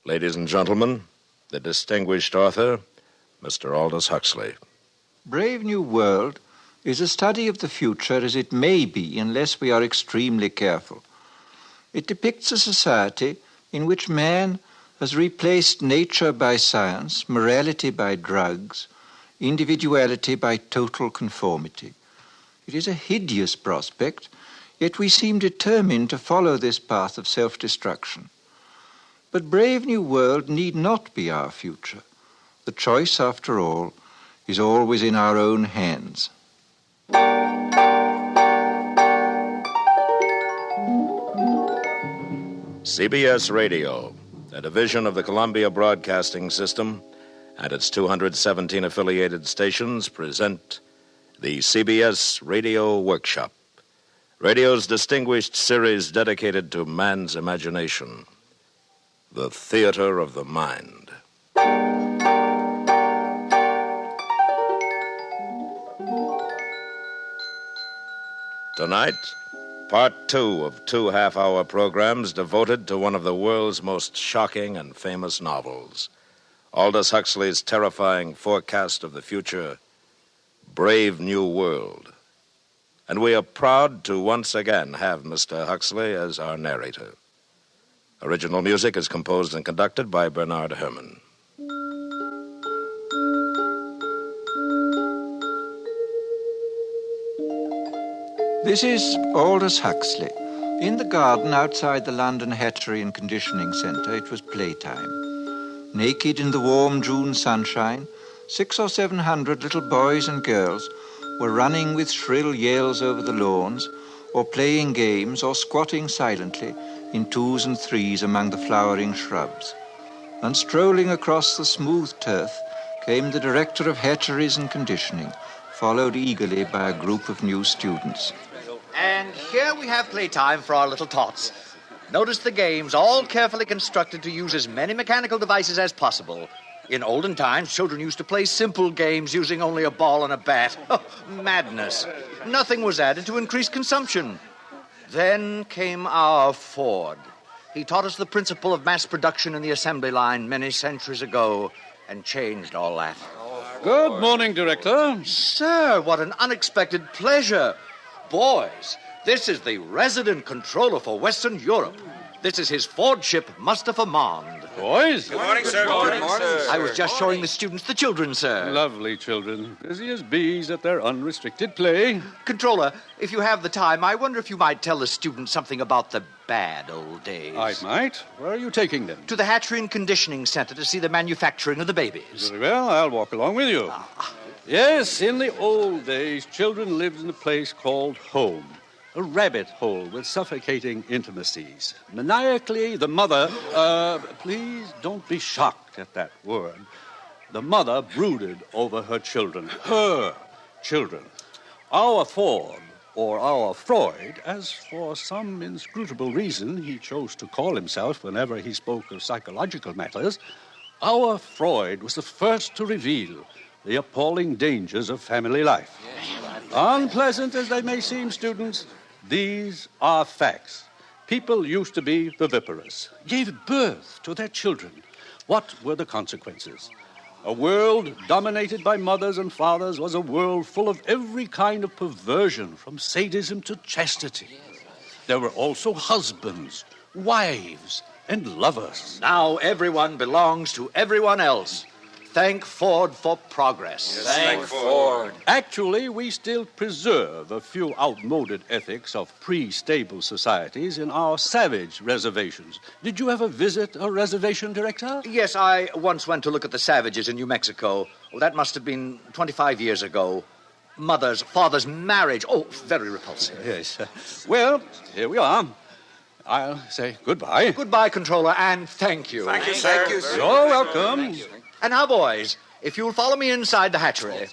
Ladies and gentlemen, the distinguished author, Mr. Aldous Huxley. Brave New World is a study of the future as it may be unless we are extremely careful. It depicts a society in which man has replaced nature by science, morality by drugs, individuality by total conformity. It is a hideous prospect, yet we seem determined to follow this path of self-destruction. But Brave New World need not be our future. The choice, after all, is always in our own hands. CBS Radio, a division of the Columbia Broadcasting System, and its 217 affiliated stations present the CBS Radio Workshop, radio's distinguished series dedicated to man's imagination, the theater of the mind. Tonight, part 2 of 2 half-hour programs devoted to one of the world's most shocking and famous novels, Aldous Huxley's terrifying forecast of the future, Brave New World. And we are proud to once again have Mr. Huxley as our narrator. Original music is composed and conducted by Bernard Herrmann. This is Aldous Huxley. In the garden outside the London Hatchery and Conditioning Centre, it was playtime. Naked in the warm June sunshine, 600 or 700 little boys and girls were running with shrill yells over the lawns, or playing games, or squatting silently in 2s and 3s among the flowering shrubs. And strolling across the smooth turf came the director of hatcheries and conditioning, followed eagerly by a group of new students. And here we have playtime for our little tots. Notice the games, all carefully constructed to use as many mechanical devices as possible. In olden times, children used to play simple games using only a ball and a bat. Oh, madness. Nothing was added to increase consumption. Then came our Ford. He taught us the principle of mass production in the assembly line many centuries ago and changed all that. Good morning, Director. Sir, what an unexpected pleasure. Boys, this is the resident controller for Western Europe. This is his Ford ship, Mustafa Mond. Boys? Good morning, sir. Good morning, sir. I was just showing the students the children, sir. Lovely children. Busy as bees at their unrestricted play. Controller, if you have the time, I wonder if you might tell the students something about the bad old days. I might. Where are you taking them? To the Hatchery and Conditioning Center to see the manufacturing of the babies. Very well, I'll walk along with you. Yes, in the old days, children lived in a place called home. A rabbit hole with suffocating intimacies. Maniacally, the mother... please don't be shocked at that word. The mother brooded over her children. Her children. Our Ford, or our Freud, as for some inscrutable reason he chose to call himself whenever he spoke of psychological matters, our Freud was the first to reveal the appalling dangers of family life. Unpleasant as they may seem, students, these are facts. People used to be viviparous, gave birth to their children. What were the consequences? A world dominated by mothers and fathers was a world full of every kind of perversion, from sadism to chastity. There were also husbands, wives, and lovers. Now everyone belongs to everyone else. Thank Ford for progress. Yes, thank Ford. Actually, we still preserve a few outmoded ethics of pre-stable societies in our savage reservations. Did you ever visit a reservation, Director? Yes, I once went to look at the savages in New Mexico. Well, that must have been 25 years ago. Mother's, father's marriage. Oh, very repulsive. Yes. Well, here we are. I'll say goodbye. Goodbye, Controller, and thank you. Thank you, sir. You're welcome. And now, boys, if you'll follow me inside the hatchery.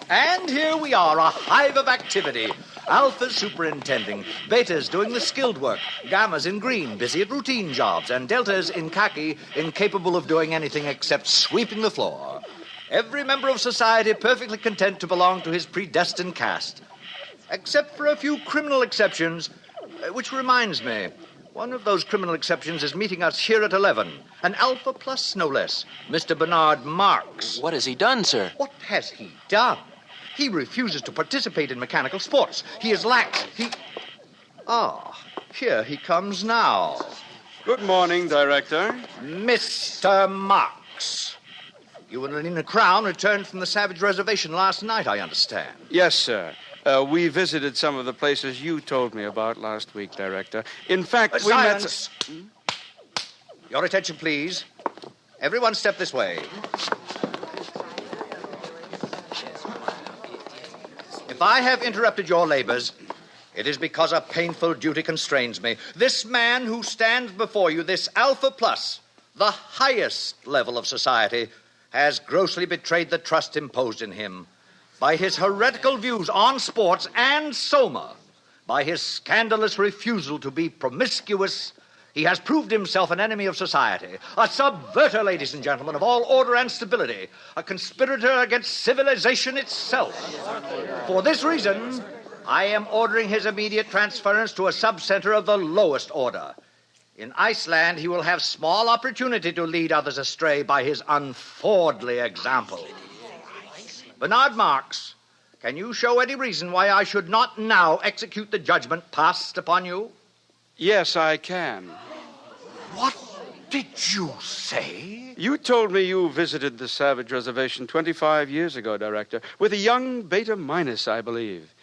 And here we are, a hive of activity. Alpha's superintending, Beta's doing the skilled work, Gamma's in green, busy at routine jobs, and Delta's in khaki, incapable of doing anything except sweeping the floor. Every member of society perfectly content to belong to his predestined caste. Except for a few criminal exceptions, which reminds me, one of those criminal exceptions is meeting us here at 11. An Alpha Plus, no less. Mr. Bernard Marx. What has he done, sir? What has he done? He refuses to participate in mechanical sports. He is lax. Here he comes now. Good morning, Director. Mr. Marx. You and Lenina Crown returned from the Savage Reservation last night, I understand. Yes, sir. We visited some of the places you told me about last week, Director. In fact, we silence. Your attention, please. Everyone step this way. If I have interrupted your labors, it is because a painful duty constrains me. This man who stands before you, this Alpha Plus, the highest level of society, has grossly betrayed the trust imposed in him by his heretical views on sports and Soma, by his scandalous refusal to be promiscuous. He has proved himself an enemy of society, a subverter, ladies and gentlemen, of all order and stability, a conspirator against civilization itself. For this reason, I am ordering his immediate transference to a sub-center of the lowest order. In Iceland, he will have small opportunity to lead others astray by his unfordly example. Bernard Marx, can you show any reason why I should not now execute the judgment passed upon you? Yes, I can. What did you say? You told me you visited the Savage Reservation 25 years ago, Director, with a young Beta Minus, I believe.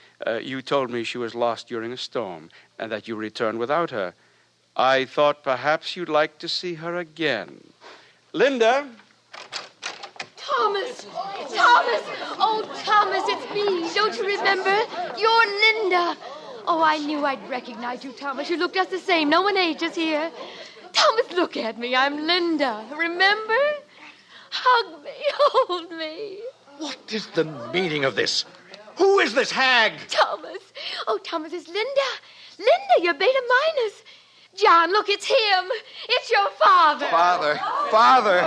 You told me she was lost during a storm and that you returned without her. I thought perhaps you'd like to see her again. Linda? Thomas! Thomas! Oh, Thomas, it's me. Don't you remember? You're Linda. Oh, I knew I'd recognize you, Thomas. You look just the same. No one ages here. Thomas, look at me. I'm Linda. Remember? Hug me. Hold me. What is the meaning of this? Who is this hag? Thomas. Oh, Thomas, it's Linda. Linda, you're Beta Minus. John, look, it's him. It's your father. Father!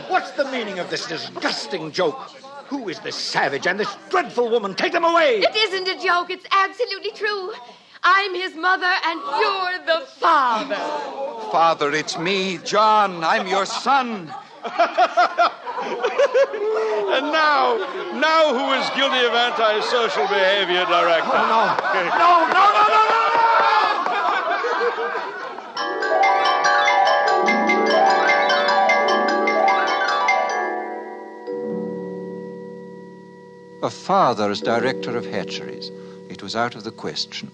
What's the meaning of this disgusting joke? Who is this savage and this dreadful woman? Take them away! It isn't a joke. It's absolutely true. I'm his mother, and you're the father. Father, it's me, John. I'm your son. And now who is guilty of antisocial behavior, Director? No. A father as director of hatcheries. It was out of the question.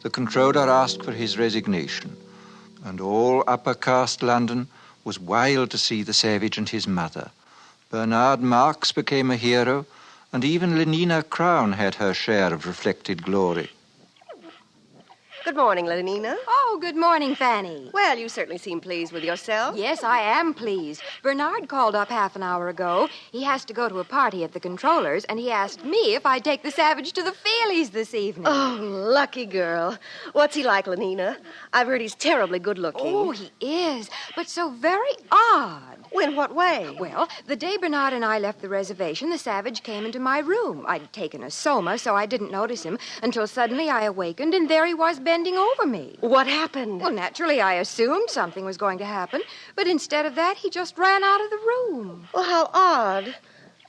The controller asked for his resignation, and all upper caste London was wild to see the savage and his mother. Bernard Marx became a hero, and even Lenina Crown had her share of reflected glory. Good morning, Lenina. Oh, good morning, Fanny. Well, you certainly seem pleased with yourself. Yes, I am pleased. Bernard called up half an hour ago. He has to go to a party at the controller's, and he asked me if I'd take the savage to the Feelies this evening. Oh, lucky girl. What's he like, Lenina? I've heard he's terribly good-looking. Oh, he is, but so very odd. In what way? Well, the day Bernard and I left the reservation, the savage came into my room. I'd taken a Soma, so I didn't notice him until suddenly I awakened, and there he was bending over me. What happened? Well, naturally, I assumed something was going to happen, but instead of that, he just ran out of the room. Well, how odd.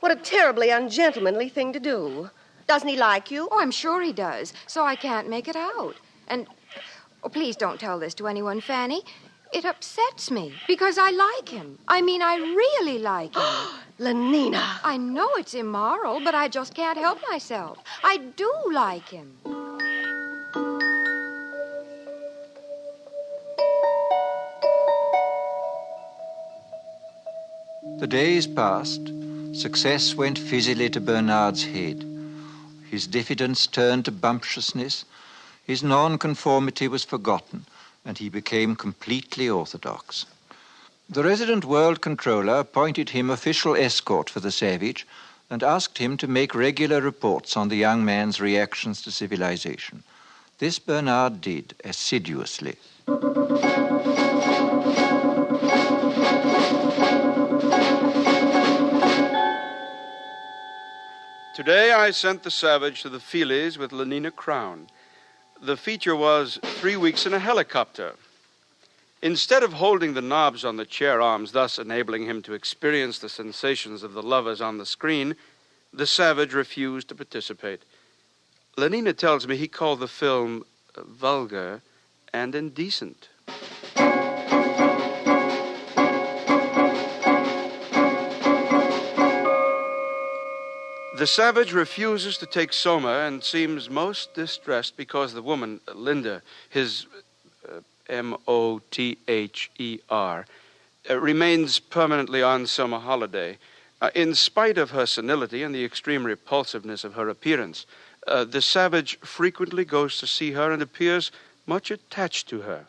What a terribly ungentlemanly thing to do. Doesn't he like you? Oh, I'm sure he does, so I can't make it out. And, please don't tell this to anyone, Fanny. It upsets me because I like him. I mean, I really like him. Lenina. I know it's immoral, but I just can't help myself. I do like him. The days passed. Success went fizzily to Bernard's head. His diffidence turned to bumptiousness. His nonconformity was forgotten, and he became completely orthodox. The resident world controller appointed him official escort for the savage and asked him to make regular reports on the young man's reactions to civilization. This Bernard did assiduously. Today I sent the Savage to the Feelies with Lenina Crown. The feature was 3 weeks in a helicopter. Instead of holding the knobs on the chair arms, thus enabling him to experience the sensations of the lovers on the screen, the Savage refused to participate. Lenina tells me he called the film vulgar and indecent. The Savage refuses to take Soma and seems most distressed because the woman, Linda, his Mother, remains permanently on summer holiday. In spite of her senility and the extreme repulsiveness of her appearance, the Savage frequently goes to see her and appears much attached to her.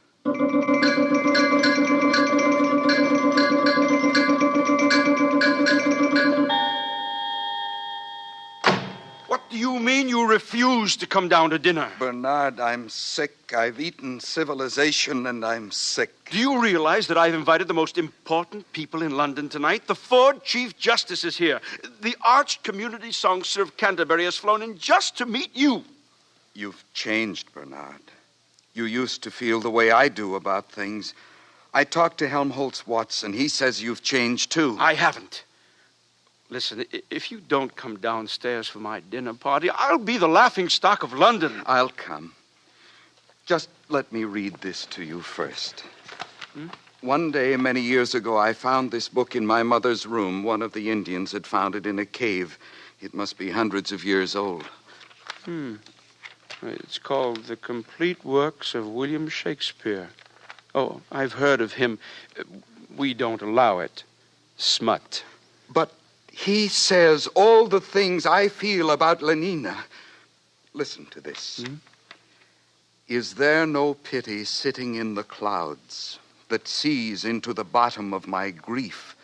What do you mean you refuse to come down to dinner? Bernard, I'm sick. I've eaten civilization and I'm sick. Do you realize that I've invited the most important people in London tonight? The Ford Chief Justice is here. The arch community songster of Canterbury has flown in just to meet you. You've changed, Bernard. You used to feel the way I do about things. I talked to Helmholtz Watson. He says you've changed, too. I haven't. Listen, if you don't come downstairs for my dinner party, I'll be the laughingstock of London. I'll come. Just let me read this to you first. One day, many years ago, I found this book in my mother's room. One of the Indians had found it in a cave. It must be hundreds of years old. It's called The Complete Works of William Shakespeare. Oh, I've heard of him. We don't allow it. Smut. But he says all the things I feel about Lenina. Listen to this. Is there no pity sitting in the clouds that sees into the bottom of my grief?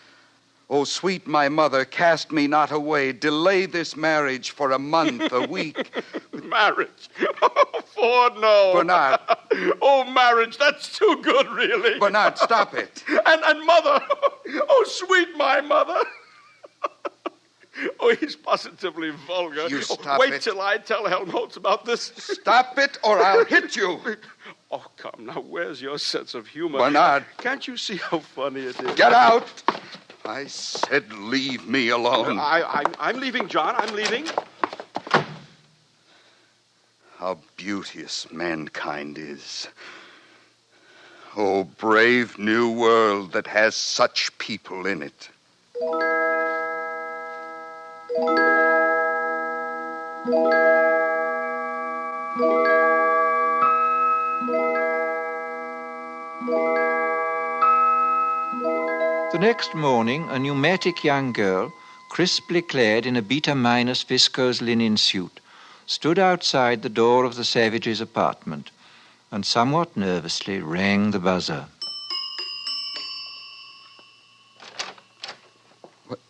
Oh, sweet my mother, cast me not away. Delay this marriage for a month, a week. Marriage? Oh, Ford, no. Bernard. Oh, marriage, that's too good, really. Bernard, stop it. And mother. Oh, sweet my mother. Oh, he's positively vulgar. You stop Wait it. till I tell Helmholtz about this. Stop it or I'll hit you. Oh, come, now, where's your sense of humor? Bernard. Can't you see how funny it is? Get out. I said leave me alone. I'm leaving, John. I'm leaving. How beauteous mankind is. Oh, brave new world that has such people in it. The next morning, a pneumatic young girl, crisply clad in a beta-minus viscose linen suit, stood outside the door of the Savage's apartment and somewhat nervously rang the buzzer. What?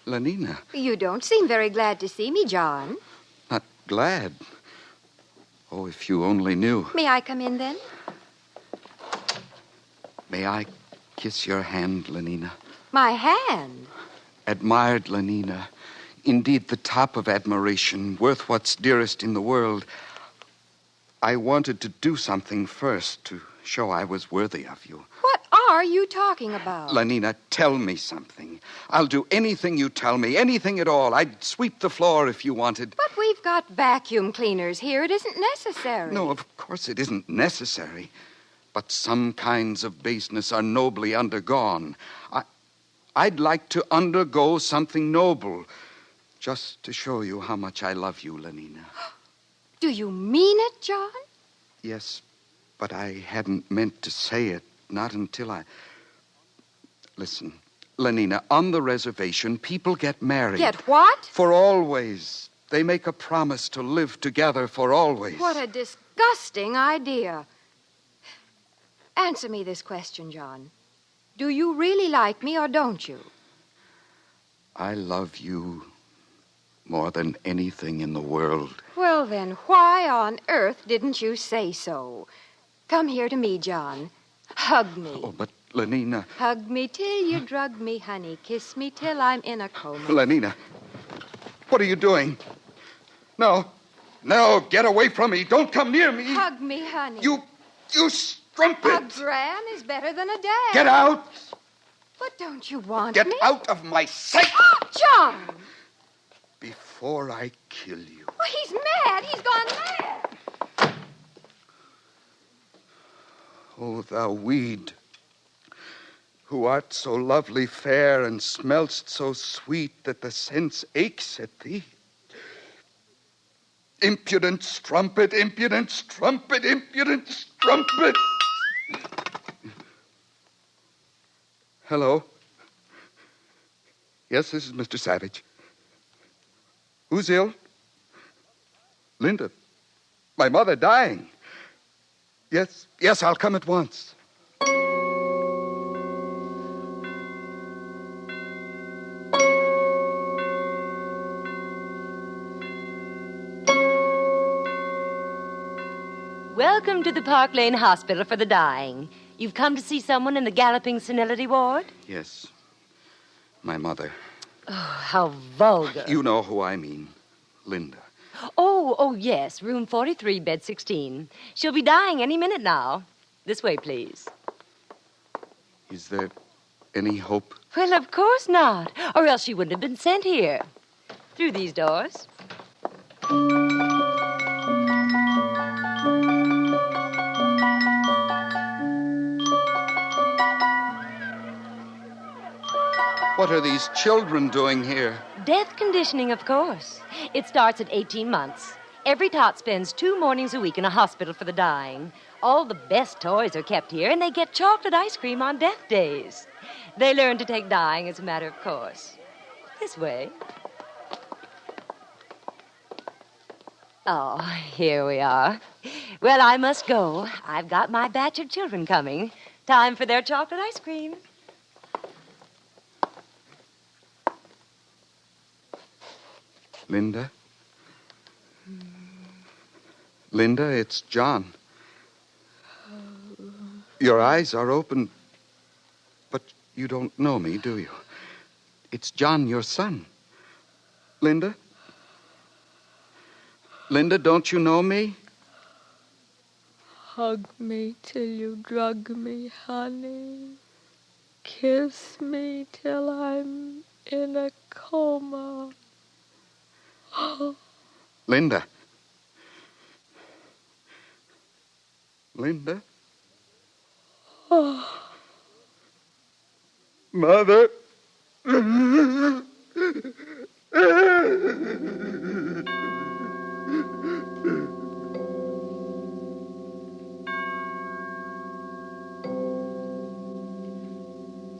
Lenina. You don't seem very glad to see me, John. Not glad. Oh, if you only knew. May I come in, then? May I kiss your hand, Lenina? My hand? Admired, Lenina. Indeed, the top of admiration, worth what's dearest in the world. I wanted to do something first to show I was worthy of you. What are you talking about? Lenina, tell me something. I'll do anything you tell me, anything at all. I'd sweep the floor if you wanted. But we've got vacuum cleaners here. It isn't necessary. No, of course it isn't necessary. But some kinds of baseness are nobly undergone. I'd like to undergo something noble, just to show you how much I love you, Lenina. Do you mean it, John? Yes, but I hadn't meant to say it, not until I... Listen, Lenina, on the reservation, people get married. Get what? For always. They make a promise to live together for always. What a disgusting idea. Answer me this question, John. Do you really like me or don't you? I love you more than anything in the world. Well, then, why on earth didn't you say so? Come here to me, John. Hug me. Oh, but Lenina... Hug me till you drug me, honey. Kiss me till I'm in a coma. Lenina... What are you doing? No. No, get away from me. Don't come near me. Hug me, honey. You strumpet. A gran is better than a dad. Get out. But don't you want Get me? out of my sight. John! Before I kill you. Well, he's mad. He's gone mad. O thou weed, who art so lovely fair and smell'st so sweet that the sense aches at thee. Impudent strumpet, impudent strumpet, impudent strumpet. Hello? Yes, this is Mr. Savage. Who's ill? Linda. My mother dying. Yes, I'll come at once. Welcome to the Park Lane Hospital for the Dying. You've come to see someone in the galloping senility ward? Yes. My mother. Oh, how vulgar. You know who I mean. Linda. Oh, yes. Room 43, bed 16. She'll be dying any minute now. This way, please. Is there any hope? Well, of course not. Or else she wouldn't have been sent here. Through these doors. What are these children doing here? Death conditioning, of course. It starts at 18 months. Every tot spends 2 mornings a week in a hospital for the dying. All the best toys are kept here, and they get chocolate ice cream on death days. They learn to take dying as a matter of course. This way. Oh, here we are. Well, I must go. I've got my batch of children coming. Time for their chocolate ice cream. Linda? Linda, it's John. Your eyes are open, but you don't know me, do you? It's John, your son. Linda? Linda, don't you know me? Hug me till you drug me, honey. Kiss me till I'm in a coma. Linda. Linda? Oh. Mother.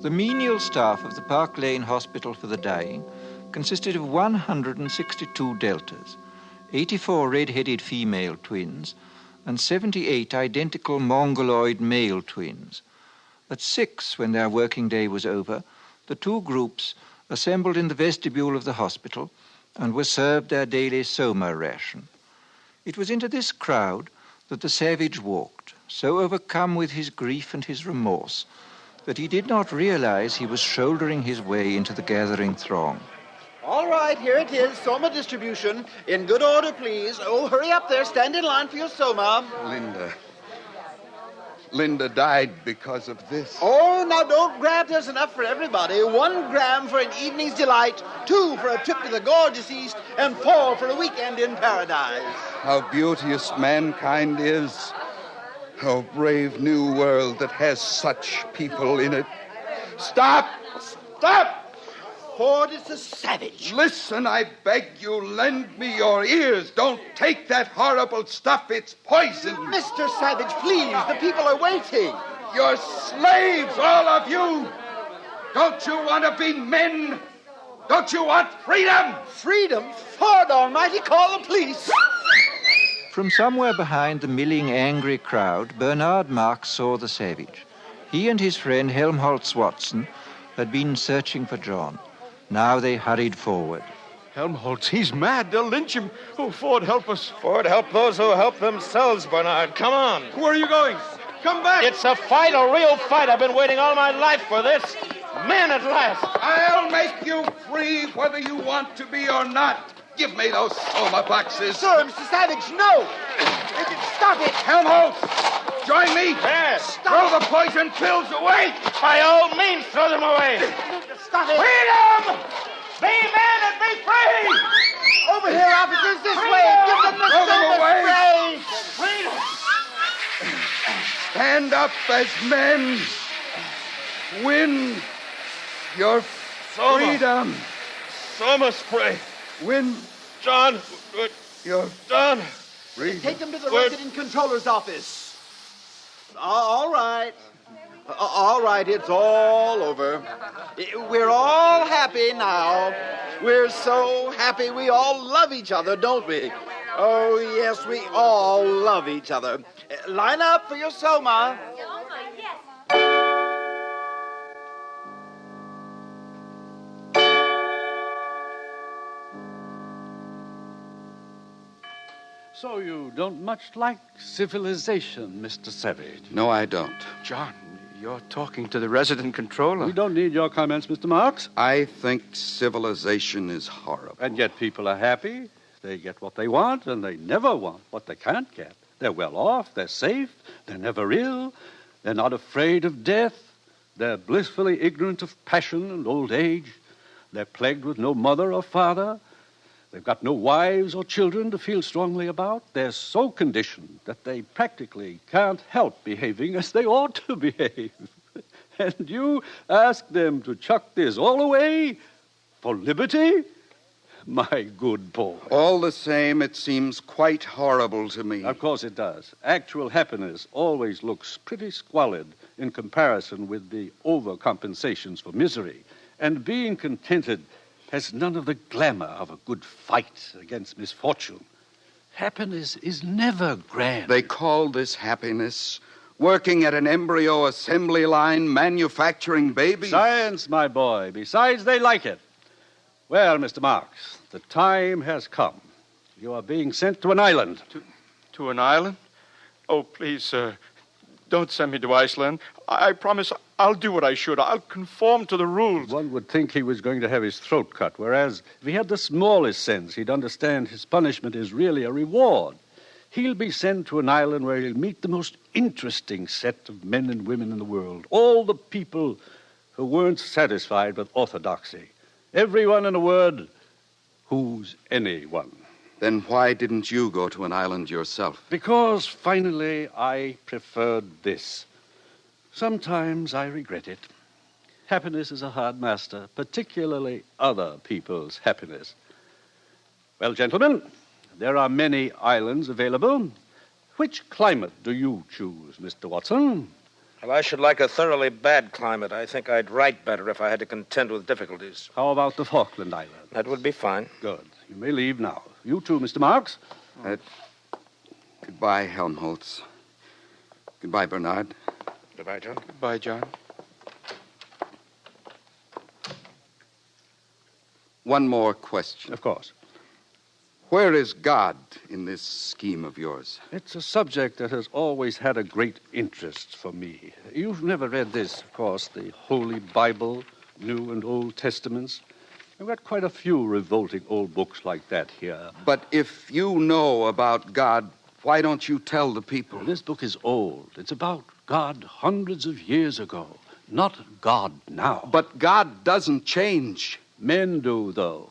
The menial staff of the Park Lane Hospital for the Dying consisted of 162 deltas, 84 red-headed female twins, and 78 identical mongoloid male twins. At 6, when their working day was over, the 2 groups assembled in the vestibule of the hospital and were served their daily soma ration. It was into this crowd that the savage walked, so overcome with his grief and his remorse that he did not realize he was shouldering his way into the gathering throng. All right, here it is, soma distribution. In good order, please. Oh, hurry up there. Stand in line for your soma. Linda died because of this. Oh, now don't grab. There's enough for everybody. 1 gram for an evening's delight, 2 for a trip to the gorgeous East, and 4 for a weekend in paradise. How beauteous mankind is. Oh, brave new world that has such people in it. Stop! Stop! Ford is a savage. Listen, I beg you, lend me your ears. Don't take that horrible stuff. It's poison. Mr. Savage, please. The people are waiting. You're slaves, all of you. Don't you want to be men? Don't you want freedom? Freedom? Ford Almighty, call the police. From somewhere behind the milling, angry crowd, Bernard Marx saw the savage. He and his friend Helmholtz Watson had been searching for John. Now they hurried forward. Helmholtz, he's mad. They'll lynch him. Oh, Ford, help us. Ford, help those who help themselves, Bernard. Come on. Where are you going? Come back. It's a fight, a real fight. I've been waiting all my life for this. Men at last. I'll make you free whether you want to be or not. Give me those soma boxes. Sir, Mr. Savage, no! Stop it! Helmholtz, join me. Yes. Throw the poison pills away. By all means, throw them away. Stop it! Freedom! Be men and be free! Over here, officers, this way! Give them the Throw them silver away. spray! Freedom! Stand up as men. Win your freedom. Soma spray. Win John. your John. freedom. Take them to the resident controller's office. All right. All right, it's all over. We're all happy now. We're so happy we all love each other, don't we? Oh, yes, we all love each other. Line up for your soma. So you don't much like civilization, Mr. Savage? No, I don't. John, you're talking to the resident controller. We don't need your comments, Mr. Marks. I think civilization is horrible. And yet people are happy. They get what they want, and they never want what they can't get. They're well off, they're safe, they're never ill, they're not afraid of death, they're blissfully ignorant of passion and old age, they're plagued with no mother or father, they've got no wives or children to feel strongly about. They're so conditioned that they practically can't help behaving as they ought to behave. And you ask them to chuck this all away for liberty? My good boy. All the same, it seems quite horrible to me. Of course it does. Actual happiness always looks pretty squalid in comparison with the overcompensations for misery. And being contented has none of the glamour of a good fight against misfortune. Happiness is never grand. They call this happiness. Working at an embryo assembly line, manufacturing babies. Science, my boy. Besides, they like it. Well, Mr. Marks, the time has come. You are being sent to an island. To an island? Oh, please, sir. Don't send me to Iceland. I promise I'll do what I should. I'll conform to the rules. One would think he was going to have his throat cut, whereas if he had the smallest sense, he'd understand his punishment is really a reward. He'll be sent to an island where he'll meet the most interesting set of men and women in the world. All the people who weren't satisfied with orthodoxy. Everyone, in a word, who's anyone. Then why didn't you go to an island yourself? Because, finally, I preferred this. Sometimes I regret it. Happiness is a hard master, particularly other people's happiness. Well, gentlemen, there are many islands available. Which climate do you choose, Mr. Watson? Well, I should like a thoroughly bad climate. I think I'd write better if I had to contend with difficulties. How about the Falkland Islands? That would be fine. Good. You may leave now. You too, Mr. Marks. Goodbye, Helmholtz. Goodbye, Bernard. Goodbye, John. Goodbye, John. One more question. Of course. Where is God in this scheme of yours? It's a subject that has always had a great interest for me. You've never read this, of course, the Holy Bible, New and Old Testaments. I've got quite a few revolting old books like that here. But if you know about God, why don't you tell the people? Well, this book is old. It's about God hundreds of years ago, not God now. But God doesn't change. Men do, though.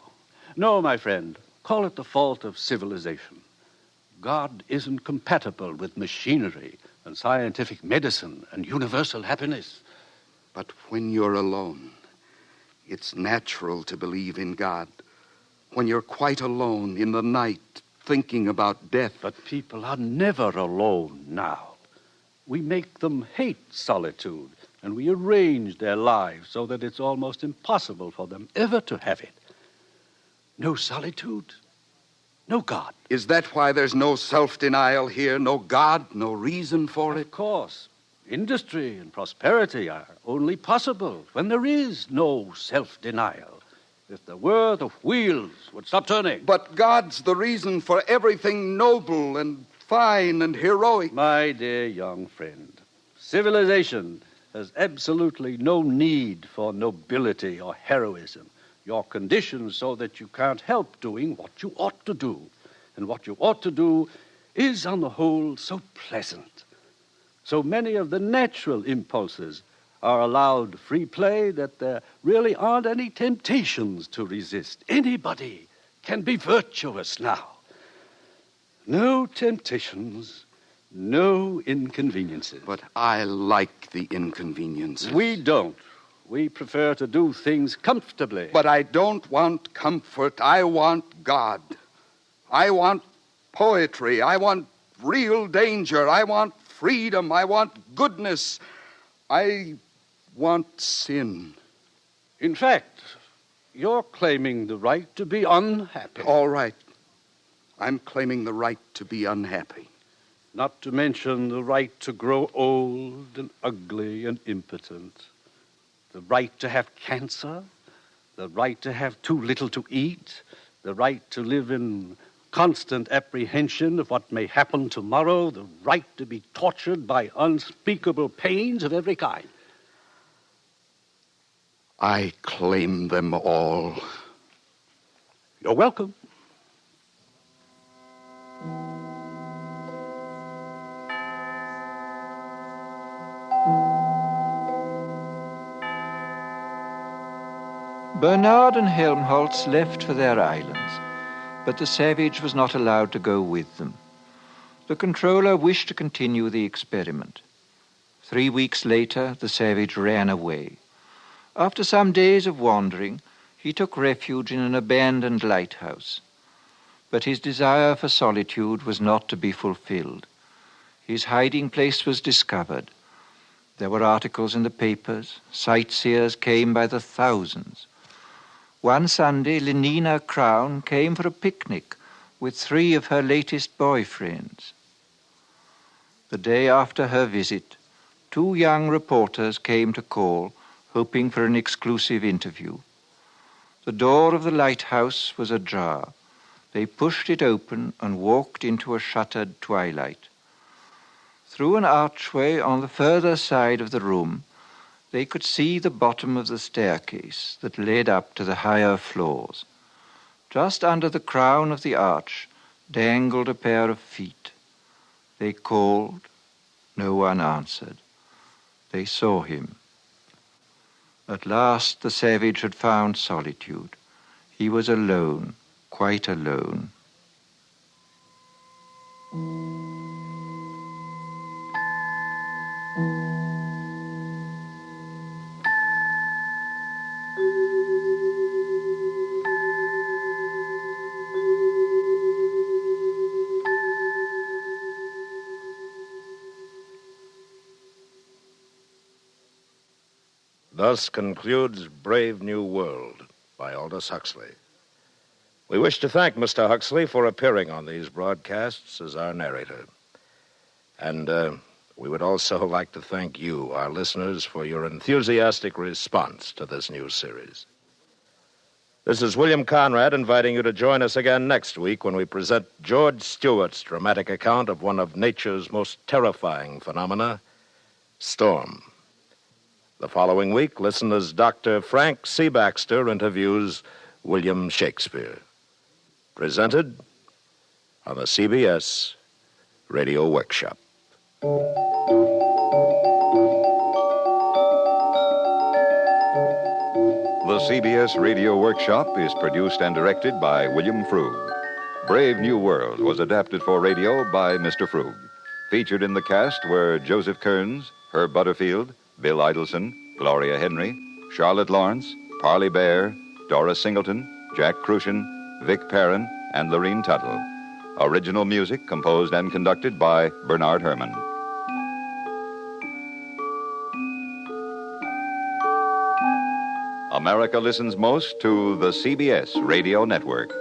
No, my friend. Call it the fault of civilization. God isn't compatible with machinery and scientific medicine and universal happiness. But when you're alone, it's natural to believe in God. When you're quite alone in the night, thinking about death. But people are never alone now. We make them hate solitude, and we arrange their lives so that it's almost impossible for them ever to have it. No solitude, no God. Is that why there's no self-denial here? No God, no reason for it? Of course. Industry and prosperity are only possible when there is no self-denial. If there were, the wheels would stop turning. But God's the reason for everything noble and fine and heroic. My dear young friend, civilization has absolutely no need for nobility or heroism. your condition so that you can't help doing what you ought to do. And what you ought to do is, on the whole, so pleasant. So many of the natural impulses are allowed free play that there really aren't any temptations to resist. Anybody can be virtuous now. No temptations, no inconveniences. But I like the inconveniences. We don't. We prefer to do things comfortably. But I don't want comfort. I want God. I want poetry. I want real danger. I want freedom. I want goodness. I want sin. In fact, you're claiming the right to be unhappy. All right. I'm claiming the right to be unhappy. Not to mention the right to grow old and ugly and impotent. The right to have cancer. The right to have too little to eat. The right to live in constant apprehension of what may happen tomorrow. The right to be tortured by unspeakable pains of every kind. I claim them all. You're welcome. Bernard and Helmholtz left for their islands, but the savage was not allowed to go with them. The controller wished to continue the experiment. 3 weeks later, the savage ran away. After some days of wandering, he took refuge in an abandoned lighthouse. But his desire for solitude was not to be fulfilled. His hiding place was discovered. There were articles in the papers. Sightseers came by the thousands. One Sunday, Lenina Crown came for a picnic with 3 of her latest boyfriends. The day after her visit, 2 young reporters came to call, hoping for an exclusive interview. The door of the lighthouse was ajar. They pushed it open and walked into a shuttered twilight. Through an archway on the further side of the room, they could see the bottom of the staircase that led up to the higher floors. Just under the crown of the arch dangled a pair of feet. They called. No one answered. They saw him. At last the savage had found solitude. He was alone, quite alone. Thus concludes Brave New World by Aldous Huxley. We wish to thank Mr. Huxley for appearing on these broadcasts as our narrator. And we would also like to thank you, our listeners, for your enthusiastic response to this new series. This is William Conrad inviting you to join us again next week when we present George Stewart's dramatic account of one of nature's most terrifying phenomena, storm. The following week, listen as Dr. Frank C. Baxter interviews William Shakespeare. Presented on the CBS Radio Workshop. The CBS Radio Workshop is produced and directed by William Frug. Brave New World was adapted for radio by Mr. Frug. Featured in the cast were Joseph Kearns, Herb Butterfield, Bill Idelson, Gloria Henry, Charlotte Lawrence, Parley Bear, Doris Singleton, Jack Crucian, Vic Perrin, and Lorene Tuttle. Original music composed and conducted by Bernard Herrmann. America listens most to the CBS Radio Network.